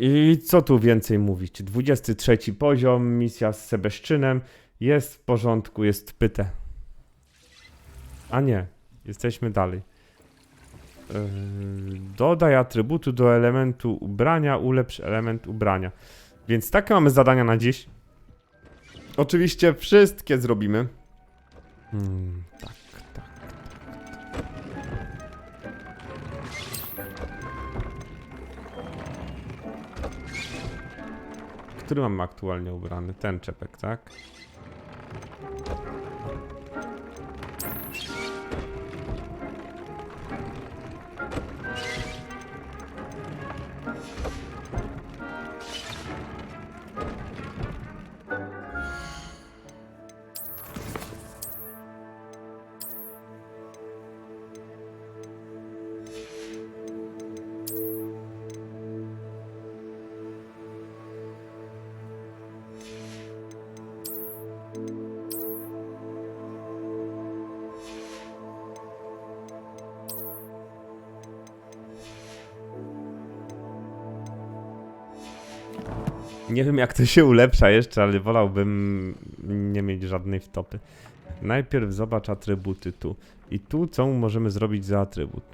I co tu więcej mówić? 23 poziom, misja z Sebastianem. Jest w porządku, jest pyte. A nie, jesteśmy dalej. Dodaj atrybutu do elementu ubrania, ulepsz element ubrania. Więc takie mamy zadania na dziś. Oczywiście wszystkie zrobimy. Tak. Który mamy aktualnie ubrany? Ten czepek, tak? Nie wiem jak to się ulepsza jeszcze, ale wolałbym nie mieć żadnej wtopy. Najpierw zobacz atrybuty tu. I tu co możemy zrobić za atrybut?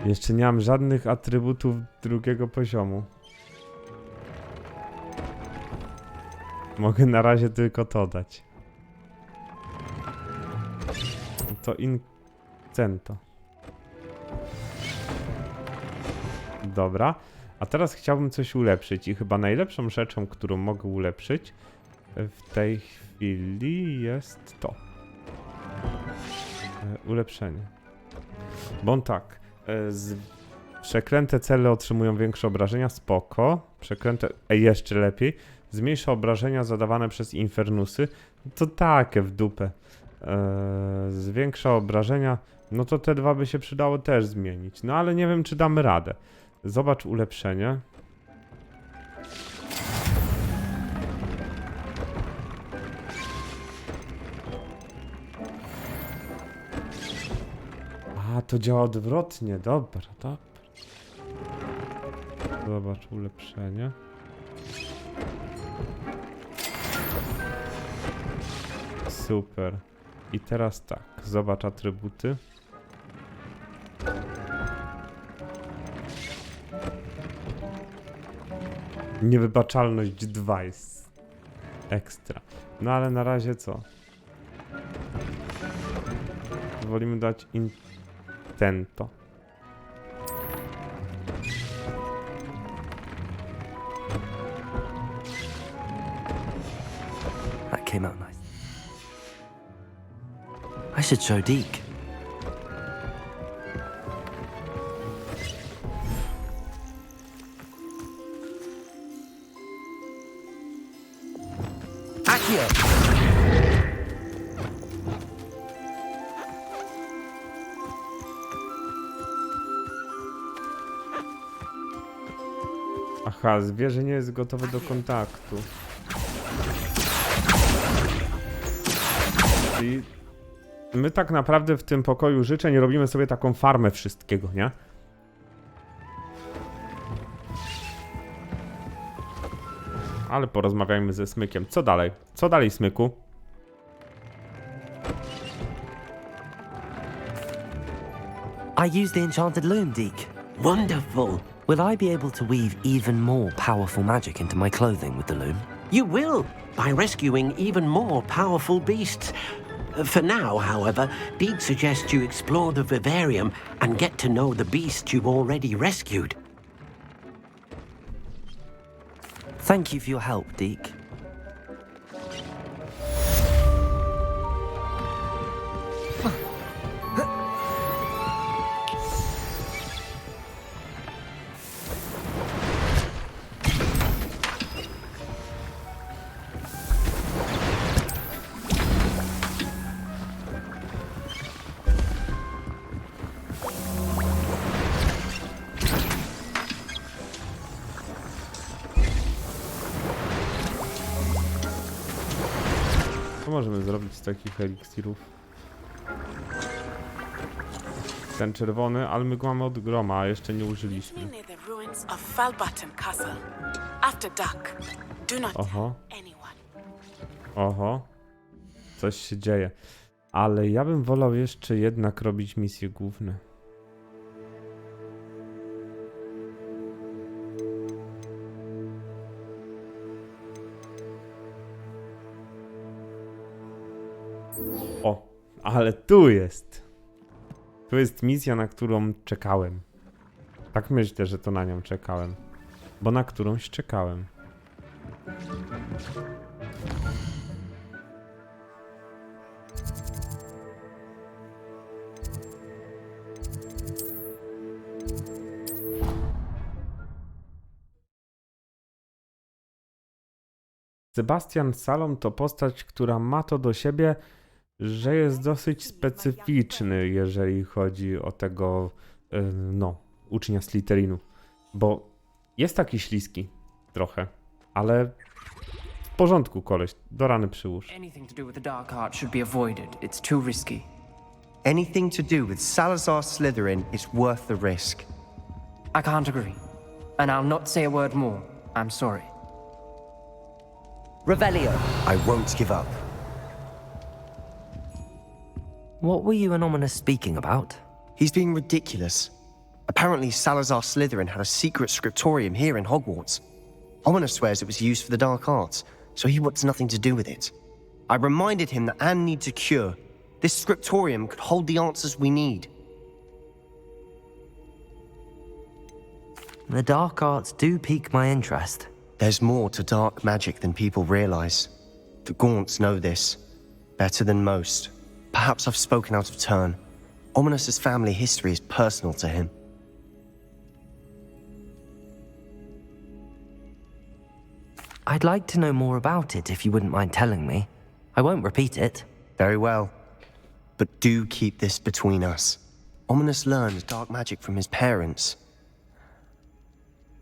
Jeszcze nie mam żadnych atrybutów drugiego poziomu. Mogę na razie tylko to dać. To incento. Dobra. A teraz chciałbym coś ulepszyć i chyba najlepszą rzeczą, którą mogę ulepszyć w tej chwili jest to. Ulepszenie. Bo on tak. Przeklęte cele otrzymują większe obrażenia. Spoko. Przeklęte... jeszcze lepiej. Zmniejsza obrażenia zadawane przez infernusy. To takie w dupę. Zwiększa obrażenia. No to te dwa by się przydało też zmienić. No ale nie wiem, czy damy radę. Zobacz ulepszenie. A, to działa odwrotnie. Dobra, dobra. Zobacz ulepszenie. Super. I teraz tak, zobacz atrybuty. Niewybaczalność 2 jest ekstra. No ale na razie co? Wolimy dać intento. That came out nice. I should show Deke. Jakie! Aha, zwierzę nie jest gotowe do kontaktu. Czyli my tak naprawdę w tym pokoju życzeń robimy sobie taką farmę wszystkiego, nie? Ale porozmawiajmy ze Smykiem. Co dalej? Co dalej, Smyku? I used the enchanted loom, Deke. Wonderful. Will I be able to weave even more powerful magic into my clothing with the loom? You will, by rescuing even more powerful beasts. For now, however, Deke suggests you explore the vivarium and get to know the beasts you've already rescued. Thank you for your help, Deke. Co możemy zrobić z takich eliksirów? Ten czerwony, ale my go mamy od groma, a jeszcze nie użyliśmy. Oho. Oho. Coś się dzieje. Ale ja bym wolał jeszcze jednak robić misje główne. O, ale tu jest. Tu jest misja, na którą czekałem. Tak myślę, że to na nią czekałem. Bo na którąś czekałem. Sebastian Salom to postać, która ma to do siebie, że jest dosyć specyficzny, jeżeli chodzi o tego, ucznia Slytherinu. Bo jest taki śliski trochę, ale w porządku koleś, do rany przyłóż. Anything to do with the dark art should be avoided. It's too risky. Anything to do with Salazar Slytherin is worth the risk. I can't agree. And I'll not say a word more. I'm sorry. Revelio. I won't give up. What were you and Ominous speaking about? He's being ridiculous. Apparently Salazar Slytherin had a secret scriptorium here in Hogwarts. Ominous swears it was used for the dark arts, so he wants nothing to do with it. I reminded him that Anne needs a cure. This scriptorium could hold the answers we need. The dark arts do pique my interest. There's more to dark magic than people realize. The Gaunts know this better than most. Perhaps I've spoken out of turn. Ominous's family history is personal to him. I'd like to know more about it if you wouldn't mind telling me. I won't repeat it. Very well. But do keep this between us. Ominous learned dark magic from his parents.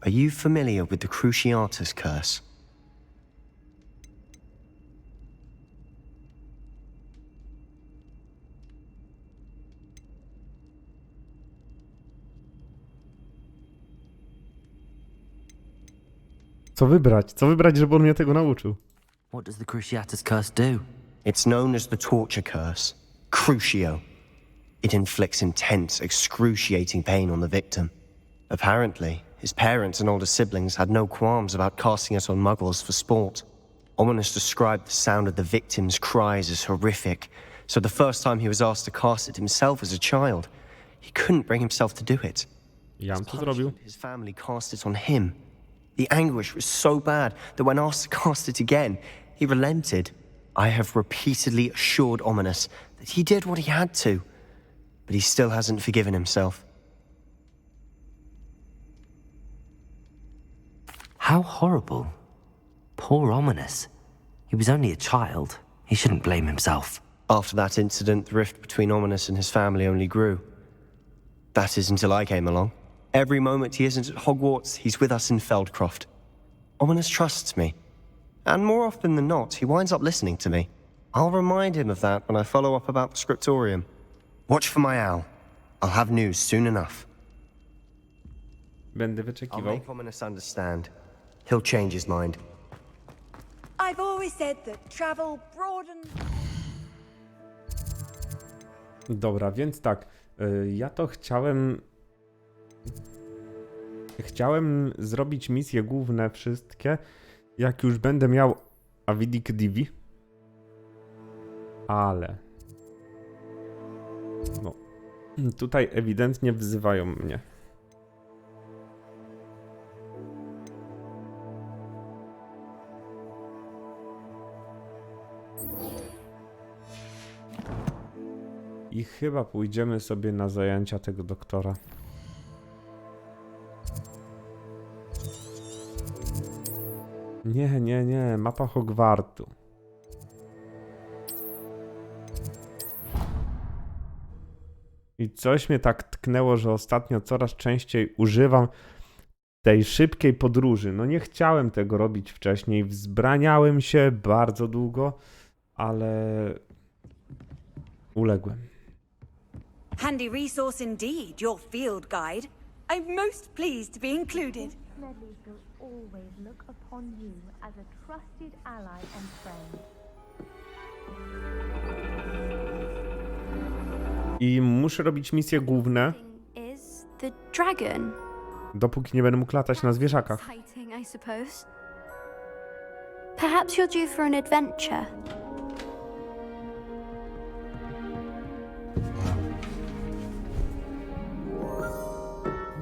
Are you familiar with the Cruciatus curse? Co wybrać? Co wybrać, żeby on mnie tego nauczył? What does the Cruciatus curse do? It's known as the torture curse, Crucio. It inflicts intense, excruciating pain on the victim. Apparently, his parents and older siblings had no qualms about casting it on muggles for sport. Ominous described the sound of the victim's cries as horrific, so the first time he was asked to cast it himself as a child, he couldn't bring himself to do it. Ja bym to zrobił. His family cast it on him. The anguish was so bad that when asked to cast it again, he relented. I have repeatedly assured Ominous that he did what he had to, but he still hasn't forgiven himself. How horrible. Poor Ominous. He was only a child. He shouldn't blame himself. After that incident, the rift between Ominous and his family only grew. That is until I came along. Every moment he isn't at Hogwarts, he's with us in Feldcroft. Ominous trusts me. And more often than not, he winds up listening to me. I'll remind him of that when I follow up about the scriptorium. Watch for my owl. I'll have news soon enough. Będę I'll wyczekiwał. make Ominous understand. He'll change his mind. I've always said that travel broadens. Dobra, więc tak. Ja to chciałem... Chciałem zrobić misje główne wszystkie, jak już będę miał Avidic Divi. Ale... No... Tutaj ewidentnie wzywają mnie. I chyba pójdziemy sobie na zajęcia tego doktora. Nie, mapa Hogwartu. I coś mnie tak tknęło, że ostatnio coraz częściej używam tej szybkiej podróży. No nie chciałem tego robić wcześniej, wzbraniałem się bardzo długo, ale uległem. Handy resource indeed, your field guide. I'm most pleased to be included. Medleys will always look upon you as a trusted ally and friend. I muszę robić misje główne, Is the dragon dopóki nie będę mógł latać na zwierzakach. exciting, I suppose? Perhaps you're due for an adventure.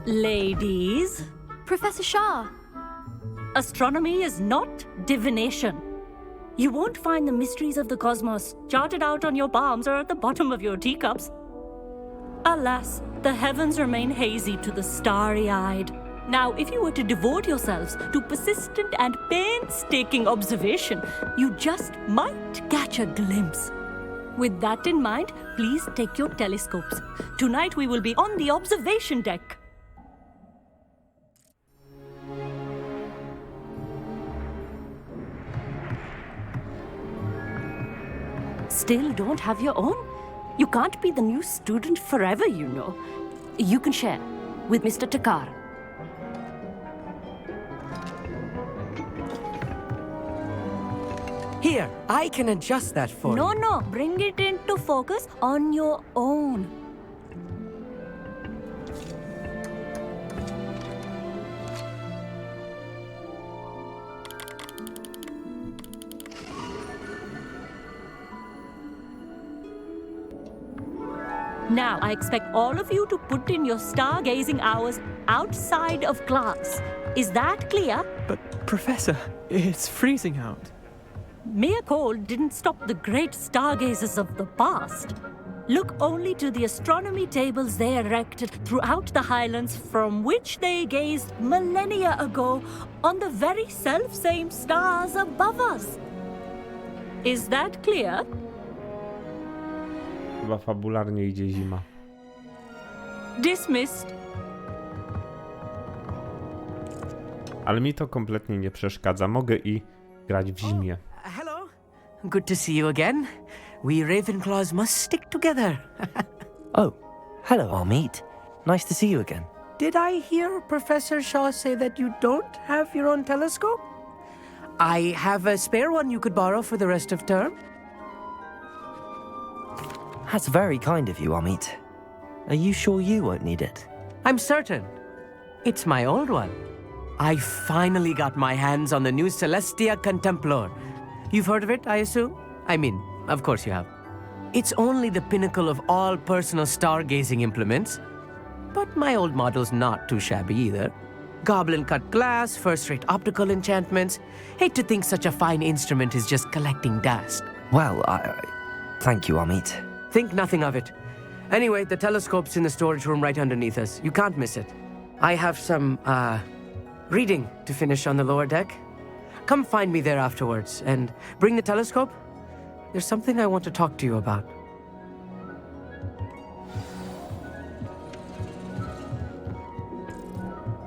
Ladies, Professor Shah, astronomy is not divination. You won't find the mysteries of the cosmos charted out on your palms or at the bottom of your teacups. Alas, the heavens remain hazy to the starry-eyed. Now, if you were to devote yourselves to persistent and painstaking observation, you just might catch a glimpse. With that in mind, please take your telescopes. Tonight we will be on the observation deck. Still don't have your own? You can't be the new student forever, you know. You can share with Mr. Takar. Here, I can adjust that for you. No, bring it into focus on your own. Now, I expect all of you to put in your stargazing hours outside of class. Is that clear? But, Professor, it's freezing out. Mere cold didn't stop the great stargazers of the past. Look only to the astronomy tables they erected throughout the highlands from which they gazed millennia ago on the very self-same stars above us. Is that clear? Chyba fabularnie idzie zima. Dismissed. Ale mi to kompletnie nie przeszkadza. Mogę i grać w zimie. Hello. Good to see you again. We Ravenclaws must stick together. Oh, hello, Amit. Nice to see you again. Did I hear Professor Shaw say that you don't have your own telescope? I have a spare one you could borrow for the rest of term. That's very kind of you, Amit. Are you sure you won't need it? I'm certain. It's my old one. I finally got my hands on the new Celestia Contemplor. You've heard of it, I assume? I mean, of course you have. It's only the pinnacle of all personal stargazing implements. But my old model's not too shabby either. Goblin-cut glass, first-rate optical enchantments. Hate to think such a fine instrument is just collecting dust. Well, thank you, Amit. Think nothing of it. Anyway, the telescope's in the storage room right underneath us. You can't miss it. I have some, reading to finish on the lower deck. Come find me there afterwards, and bring the telescope. There's something I want to talk to you about.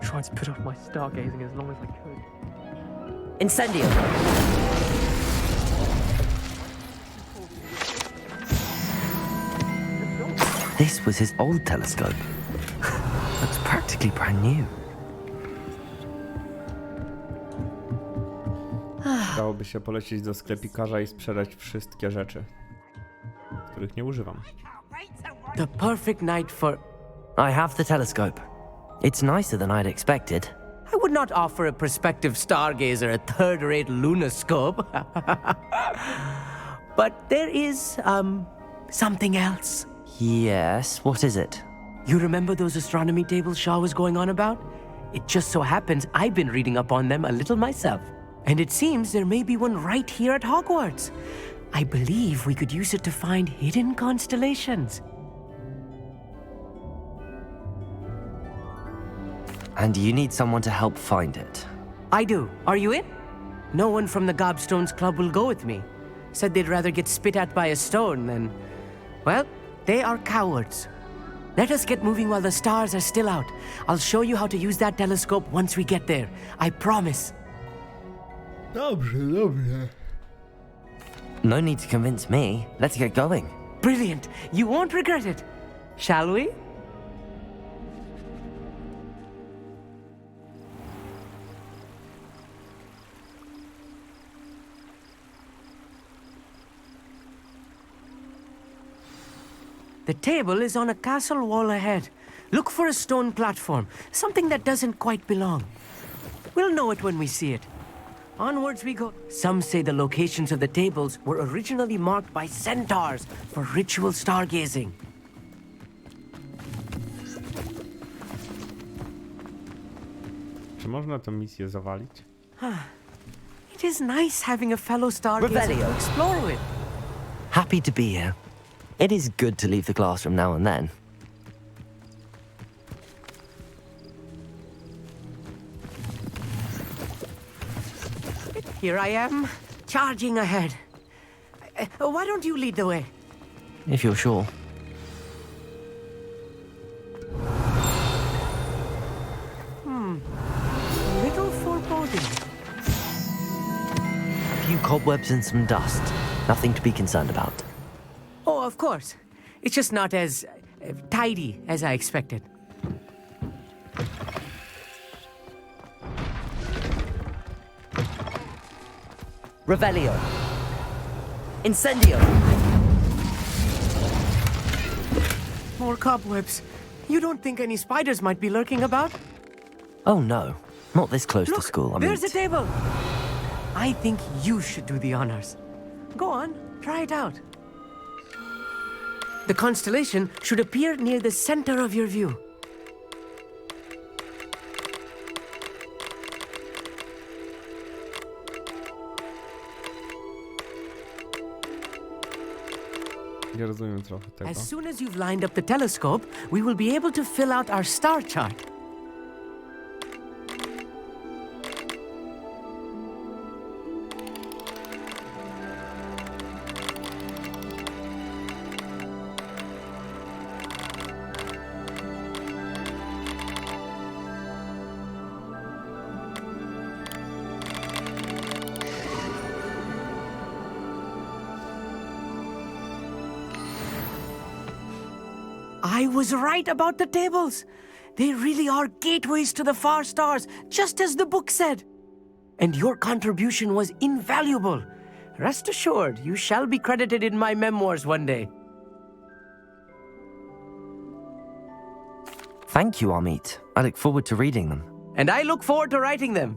Tried to put off my stargazing as long as I could. Incendio! This was his old telescope. Looks practically brand new. Dałoby się polecieć do sklepikarza i sprzedać wszystkie rzeczy, których nie używam. The perfect night for... I have the telescope. It's nicer than I'd expected. I would not offer a prospective stargazer a third-rate lunoscope. But there is, something else. Yes, what is it? You remember those astronomy tables Shaw was going on about? It just so happens I've been reading up on them a little myself. And it seems there may be one right here at Hogwarts. I believe we could use it to find hidden constellations. And you need someone to help find it. I do. Are you in? No one from the Gobstones Club will go with me. Said they'd rather get spit at by a stone than... Well, they are cowards. Let us get moving while the stars are still out. I'll show you how to use that telescope once we get there. I promise. Dobrze, dobrze. No need to convince me. Let's get going. Brilliant. You won't regret it. Shall we? The table is on a castle wall ahead. Look for a stone platform, something that doesn't quite belong. We'll know it when we see it. Onwards we go. Some say the locations of the tables were originally marked by centaurs for ritual stargazing. Czy można tę misję zawalić? It is nice having a fellow stargazer Revelio. to explore with. Happy to be here. It is good to leave the classroom now and then. Here I am, charging ahead. Why don't you lead the way? If you're sure. Little foreboding. A few cobwebs and some dust. Nothing to be concerned about. Oh, of course. It's just not as tidy as I expected. Revelio. Incendio. More cobwebs. You don't think any spiders might be lurking about? Oh no. Not this close to Look, school. there's a table. I think you should do the honors. Go on, try it out. The constellation should appear near the center of your view. Nie rozumiem trochę tego. As soon as you've lined up the telescope, we will be able to fill out our star chart. I was right about the tables. They really are gateways to the far stars, just as the book said. And your contribution was invaluable. Rest assured, you shall be credited in my memoirs one day. Thank you, Amit. I look forward to reading them. And I look forward to writing them.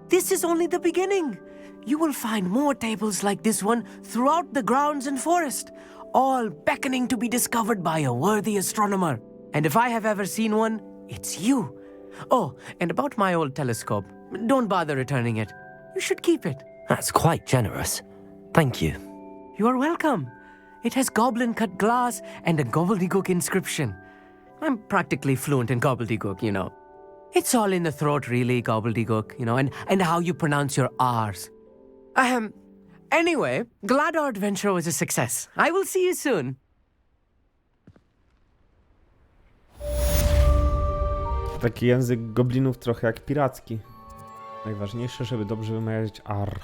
This is only the beginning. You will find more tables like this one throughout the grounds and forest, all beckoning to be discovered by a worthy astronomer. And if I have ever seen one, it's you. Oh, and about my old telescope, don't bother returning it. You should keep it. That's quite generous. Thank you. You are welcome. It has goblin-cut glass and a gobbledygook inscription. I'm practically fluent in gobbledygook, you know. It's all in the throat, really, gobbledygook, you know, and how you pronounce your R's. Anyway, glad our adventure was a success. I will see you soon. Taki język goblinów trochę jak piracki. Najważniejsze, żeby dobrze wymawiać R.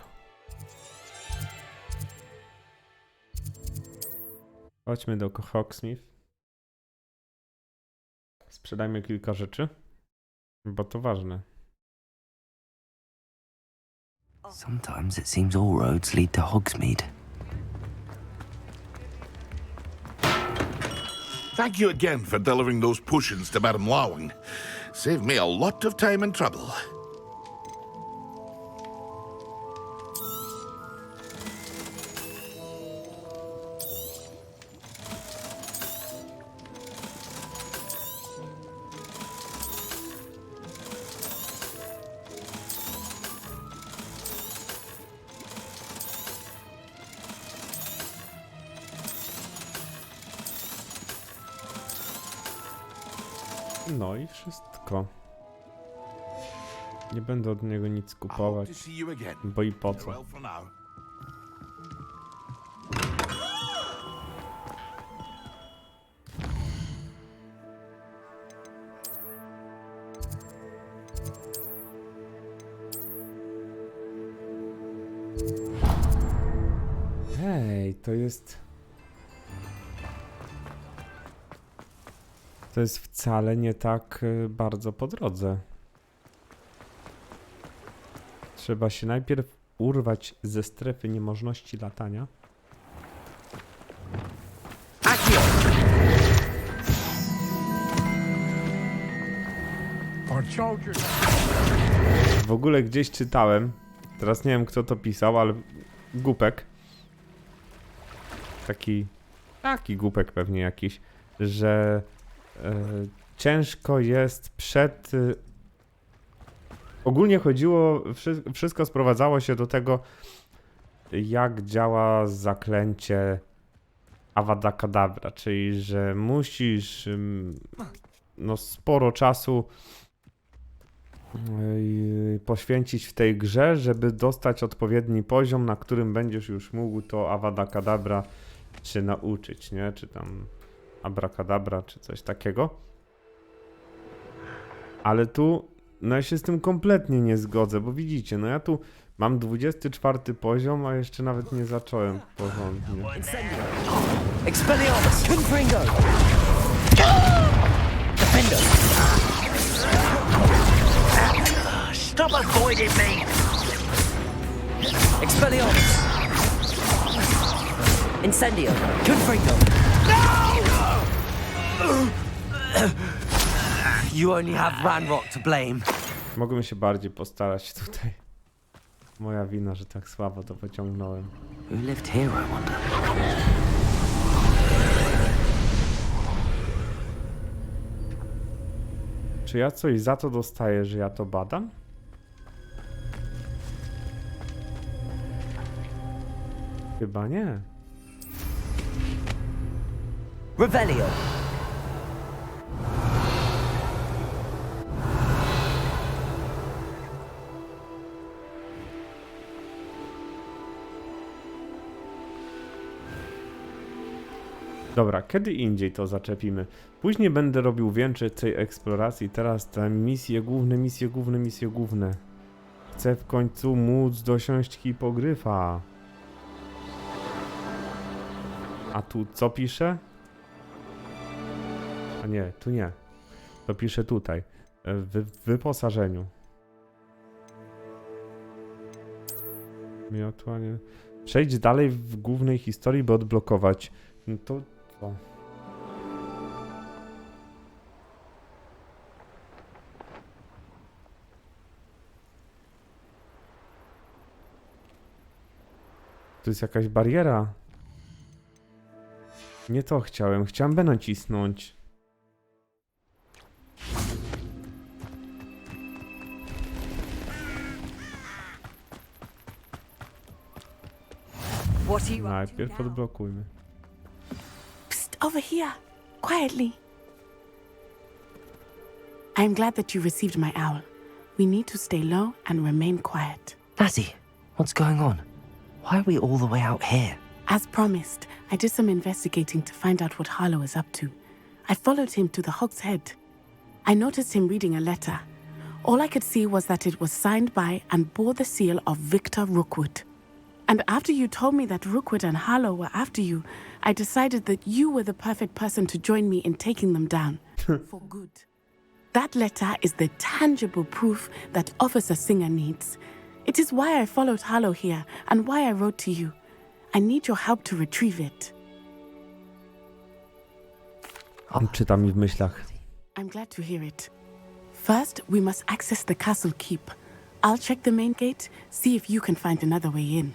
Chodźmy do Hogsmeade. Sprzedajmy kilka rzeczy, bo to ważne. Sometimes it seems all roads lead to Hogsmeade. Thank you again for delivering those potions to Madame Lawing. Saved me a lot of time and trouble. No i wszystko. Nie będę od niego nic kupować, bo i po co. Okej, to jest... To jest wcale nie tak bardzo po drodze. Trzeba się najpierw urwać ze strefy niemożności latania. W ogóle gdzieś czytałem, teraz nie wiem kto to pisał, ale głupek. Taki głupek pewnie jakiś, że ciężko jest przed... Ogólnie chodziło, wszystko sprowadzało się do tego, jak działa zaklęcie Avada Kedavra, czyli że musisz no sporo czasu poświęcić w tej grze, żeby dostać odpowiedni poziom, na którym będziesz już mógł to Avada Kedavra się nauczyć, nie? Czy tam Abracadabra, czy coś takiego. Ale tu, no ja się z tym kompletnie nie zgodzę, bo widzicie, no ja tu mam 24 poziom, a jeszcze nawet nie zacząłem porządnie. Expelliarmus, Confringo! Defender! Stop avoiding me! Expelliarmus! Incendio! Confringo! You only have Ranrock to blame. Mogłem się bardziej postarać tutaj. Moja wina, że tak słabo to pociągnąłem. Who lived here, I wonder? Czy ja coś za to dostaję, że ja to badam? Chyba nie. Revelio! Dobra, kiedy indziej to zaczepimy. Później będę robił więcej tej eksploracji. Teraz te misje główne. Chcę w końcu móc dosiąść hipogryfa. A tu co pisze? A nie, tu nie. To pisze tutaj. W wyposażeniu. Miotła nie... Przejdź dalej w głównej historii, by odblokować. No to... Tu jest jakaś bariera. Nie to chciałem. Chciałem B nacisnąć. Najpierw odblokujmy. Psst, over here. Quietly. I'm glad that you received my owl. We need to stay low and remain quiet. Lassie, what's going on? Why are we all the way out here? As promised, I did some investigating to find out what Harlow is up to. I followed him to the Hog's Head. I noticed him reading a letter. All I could see was that it was signed by and bore the seal of Victor Rookwood. And after you told me that Rookwood and Harlow were after you, I decided that you were the perfect person to join me in taking them down. For good. That letter is the tangible proof that Officer Singer needs. It is why I followed Harlow here and why I wrote to you. I need your help to retrieve it. On czyta mi w myślach. I'm glad to hear it. First, we must access the castle keep. I'll check the main gate, see if you can find another way in.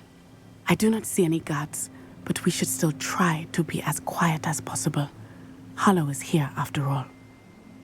I do not see any guards, but we should still try to be as quiet as possible. Harlow is here after all.